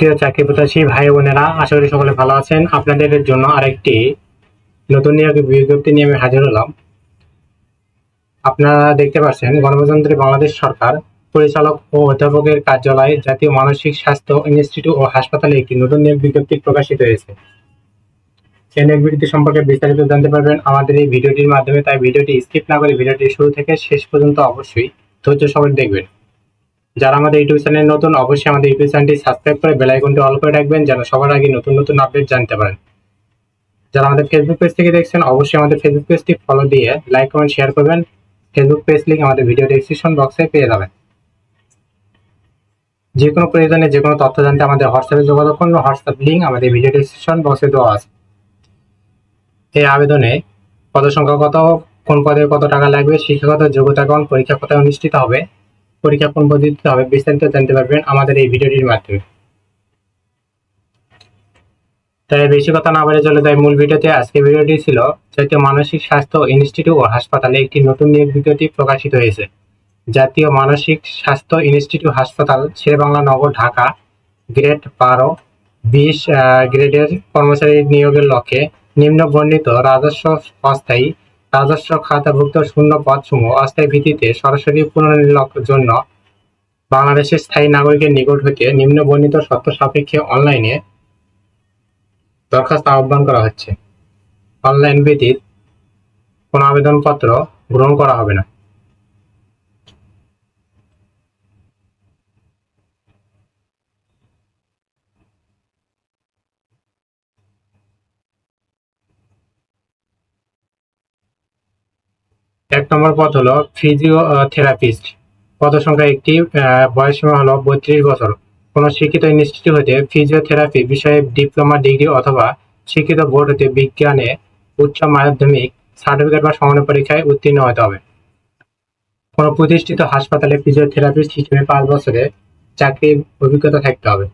প্রিয় চাকরি প্রত্যাশী ভাই বোনেরা, আশা করি সকলে ভালো আছেন। আপনাদের জন্য আরেকটি নতুন নিয়োগ বিজ্ঞপ্তি নিয়ে আমি হাজির হলাম। আপনারা দেখতে পাচ্ছেন, গণপ্রজাতন্ত্রী বাংলাদেশ সরকার পরিচালক ও অধ্যাপকের কার্যালয়, জাতীয় মানসিক স্বাস্থ্য ইনস্টিটিউট ও হাসপাতালে একটি নতুন নিয়োগ বিজ্ঞপ্তি প্রকাশিত হয়েছে। সেই নিয়োগ বিজ্ঞপ্তি সম্পর্কে বিস্তারিত জানতে পারবেন আমাদের এই ভিডিওটির মাধ্যমে, তাই ভিডিওটি স্কিপ না করে ভিডিওটি শুরু থেকে শেষ পর্যন্ত অবশ্যই ধৈর্য সহকারে দেখবেন। যারা আমাদের ইউটিউব চ্যানেল নতুন, অবশ্যই আমাদের ইউটিউব চ্যানেলটি সাবস্ক্রাইব করে বেল আইকনটি অল করে রাখবেন, যেন সবার আগে নতুন নতুন আপডেট জানতে পারেন। যারা আমাদের ফেসবুক পেজ থেকে দেখছেন, অবশ্যই আমাদের ফেসবুক পেজটি ফলো দিয়ে লাইক কমেন্ট শেয়ার করবেন। ফেসবুক পেজ লিংক আমাদের ভিডিও ডেসক্রিপশন বক্সে পেয়ে যাবেন। যে কোনো প্রয়োজনে যে কোনো তথ্য জানতে আমাদের হোয়াটসঅ্যাপে যোগাযোগ করুন। হোয়াটসঅ্যাপ লিংক আমাদের ভিডিও ডেসক্রিপশন বক্সে দেওয়া আছে। এই আবেদনে পদ সংখ্যা কত, কোন পদে কত টাকা লাগবে, শিক্ষাগত যোগ্যতা কোন, পরীক্ষা কোথায় অনুষ্ঠিত হবে, পরীক্ষা কোন পদ্ধতিতে হবে, বিস্তারিত জানতে পারবেন আমাদের এই ভিডিওটির মাধ্যমে। তাই বেশি কথা না বলে চলে যায় মূল ভিডিওতে। আজকে ভিডিওটি ছিল জাতীয় মানসিক স্বাস্থ্য ইনস্টিটিউট ও হাসপাতালে একটি নতুন নিয়োগ বিজ্ঞপ্তি প্রকাশিত হয়েছে। জাতীয় মানসিক স্বাস্থ্য ইনস্টিটিউট হাসপাতাল, শেরেবাংলা নগর, ঢাকা। গ্রেড 12-20 গ্রেডের কর্মচারী নিয়োগের লক্ষ্যে নিম্ন বর্ণিত রাজস্ব অস্থায়ী রাজস্ব খাতাভুক্ত শূন্য পদসমূহ অস্থায়ী ভিত্তিতে সরাসরি পূরণের জন্য বাংলাদেশের স্থায়ী নাগরিকের নিকট হইতে নিম্ন বর্ণিত শর্ত সাপেক্ষে অনলাইনে দরখাস্ত আহ্বান করা হচ্ছে। অনলাইন ব্যতীত কোনো আবেদনপত্র গ্রহণ করা হবে না। এক নম্বর পদ হলো ফিজিওথেরাপিস্ট। পদ সংখ্যা একটি, বয়সসীমা হলো 32 বছর। কোন শিক্ষিত ইনস্টিটিউট হতে ফিজিওথেরাপি বিষয়ে ডিপ্লোমা ডিগ্রি অথবা শিক্ষিত বোর্ড হতে বিজ্ঞানে উচ্চ মাধ্যমিক সার্টিফিকেট বা সমানের পরীক্ষায় উত্তীর্ণ হতে হবে। কোন প্রতিষ্ঠিত হাসপাতালে ফিজিওথেরাপিস্ট হিসেবে 5 বছরের চাকরির অভিজ্ঞতা থাকতে হবে।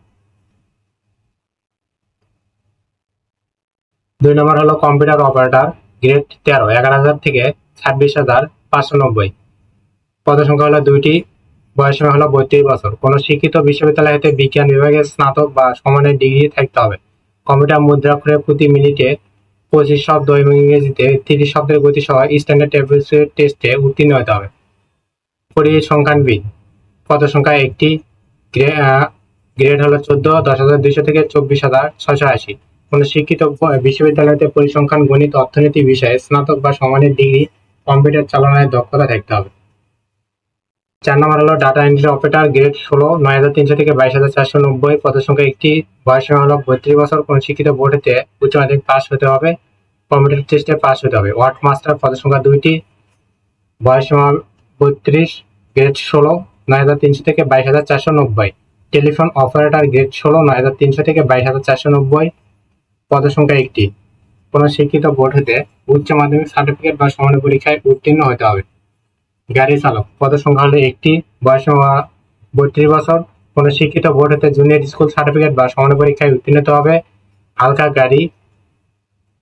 2 নম্বর হলো কম্পিউটার অপারেটর, গ্রেড 13, 11,000 থেকে 26,590। পদ সংখ্যা হলো 2টি, বয়সসীমা হলো 32 বছর। কোন শিক্ষিত বিশ্ববিদ্যালয় হতে বিজ্ঞান বিভাগে স্নাতক বা সমানের ডিগ্রি থাকতে হবে। কম্পিউটার মুদ্রাক্ষরে প্রতি মিনিটে 25 শব্দ এবং ইংরেজিতে 30 শব্দের গতি সহ স্ট্যান্ডার্ড অ্যাপ্টিটিউড টেস্টে উত্তীর্ণ হতে হবে। পরিসংখ্যানবিদ, পদ সংখ্যা একটি, গ্রেড হলো 14, 10,200 থেকে 24,680। কোন শিক্ষিত বিশ্ববিদ্যালয় হতে পরিসংখ্যান, গণিত, অর্থনীতি বিষয়ে স্নাতক বা সমানের ডিগ্রি, কম্পিউটার চালনায় দক্ষতা থাকতে হবে। 4 নম্বর হলো ডাটা এন্ট্রি অপারেটর, গ্রেড 16, 9,300 থেকে 22,490। পদ সংখ্যা একটি, বয়সসীমা হলো 32 বছর। কোন শিক্ষিত বোর্ড হতে উচ্চ মাধ্যমিক পাস হতে হবে, কম্পিউটার টেস্টে পাস হতে হবে। ওয়ার্ড মাস্টার, পদ সংখ্যা 2টি, বয়সসীমা 32, গ্রেড 16, 9,300 থেকে 22,490। টেলিফোন অপারেটর, গ্রেড 16, 9,300 থেকে 22,490। পদ সংখ্যা একটি। কোন শিক্ষিত বোর্ড হতে উচ্চ মাধ্যমিক সার্টিফিকেট বা সমানের পরীক্ষায় উত্তীর্ণ হতে হবে। গাড়ি চালক, পদ সংখ্যা হলো একটি, বয়সসীমা 32 বছর। কোন শিক্ষিত বোর্ড হতে জুনিয়র স্কুল সার্টিফিকেট বা সমানের পরীক্ষায় উত্তীর্ণ হতে হবে। হালকা গাড়ি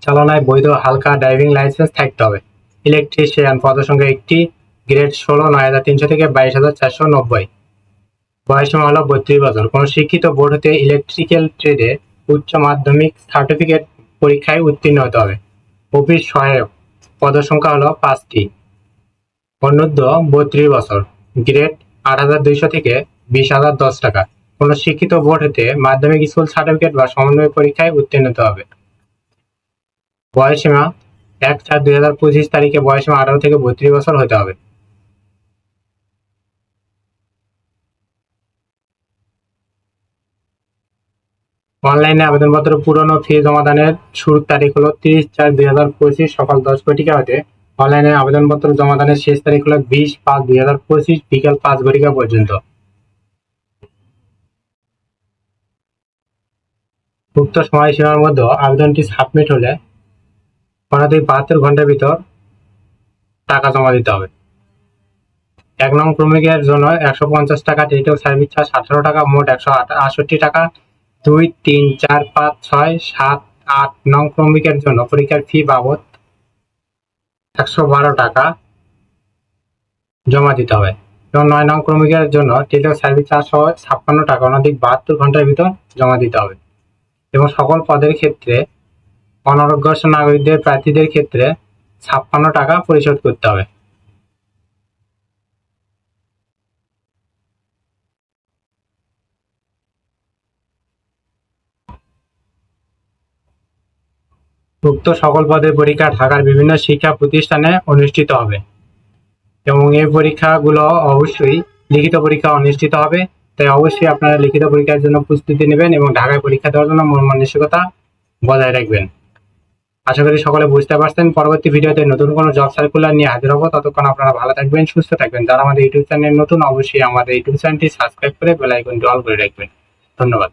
চালনায় বৈধ হালকা ড্রাইভিং লাইসেন্স থাকতে হবে। ইলেকট্রিশিয়ান, পদ সংখ্যা একটি, গ্রেড 16, 9,300 থেকে 22,490। বয়সসীমা হলো 32 বছর। কোন শিক্ষিত বোর্ড হতে ইলেকট্রিক্যাল ট্রেডে উচ্চ মাধ্যমিক সার্টিফিকেট পরীক্ষায় উত্তীর্ণ হতে হবে। অফিস সহায়ক, পদ সংখ্যা হলো 5টি, অনূর্ধ্ব 32 বছর। গ্রেড 8,200 থেকে 20,010 টাকা। কোন শিক্ষিত বোর্ড হতে মাধ্যমিক স্কুল সার্টিফিকেট বা সমন্বয় পরীক্ষায় উত্তীর্ণ হতে হবে। বয়সসীমা 1/4/2025 তারিখে বয়সসীমা 18 থেকে 32 বছর হতে হবে। অনলাইনে আবেদনপত্র পূরণ ও ফি জমাদানের শুরুর তারিখ হলো 30/4/2025 সকাল 10 ঘটিকা হতে। অনলাইনে আবেদনপত্র জমাদানের শেষ তারিখ হলো 20/5/2025 বিকাল 5 ঘটিকা পর্যন্ত। উক্ত সময়সীমার মধ্যে আবেদনটি সাবমিট হলে 72 ঘন্টার ভিতর টাকা জমা দিতে হবে। 1 নং ক্রমিকের জন্য 150 টাকা, টেলিটক সার্ভিস চার্জ 18 টাকা, মোট 168 টাকা। 2, 3, 4, 5, 6, 7, 8 নং ক্রমিকের জন্য পরীক্ষার ফি বাবদ 112 টাকা জমা দিতে হবে এবং 9 নং ক্রমিকের জন্য টেলিটক সার্ভিস চার্জ সহ 56 টাকা অনধিক 72 ঘন্টার ভিতর জমা দিতে হবে। এবং সকল পদের ক্ষেত্রে অনগ্রসর নাগরিকদের প্রার্থীদের ক্ষেত্রে 56 টাকা পরিশোধ করতে হবে। উক্ত সকল পদের পরীক্ষা ঢাকার বিভিন্ন শিক্ষা প্রতিষ্ঠানে অনুষ্ঠিত হবে এবং এই পরীক্ষাগুলো অবশ্যই লিখিত পরীক্ষা অনুষ্ঠিত হবে। তাই অবশ্যই আপনারা লিখিত পরীক্ষার জন্য প্রস্তুতি নেবেন এবং ঢাকায় পরীক্ষা দেওয়ার জন্য মন মানসিকতা বজায় রাখবেন। আশা করি সকলে বুঝতে পারছেন। পরবর্তী ভিডিওতে নতুন কোনো জব সার্কুলার নিয়ে হাজির হবো। ততক্ষণ আপনারা ভালো থাকবেন, সুস্থ থাকবেন। যারা আমাদের ইউটিউব চ্যানেল নতুন, অবশ্যই আমাদের ইউটিউব চ্যানেলটি সাবস্ক্রাইব করে বেল আইকনটি অল করে রাখবেন। ধন্যবাদ।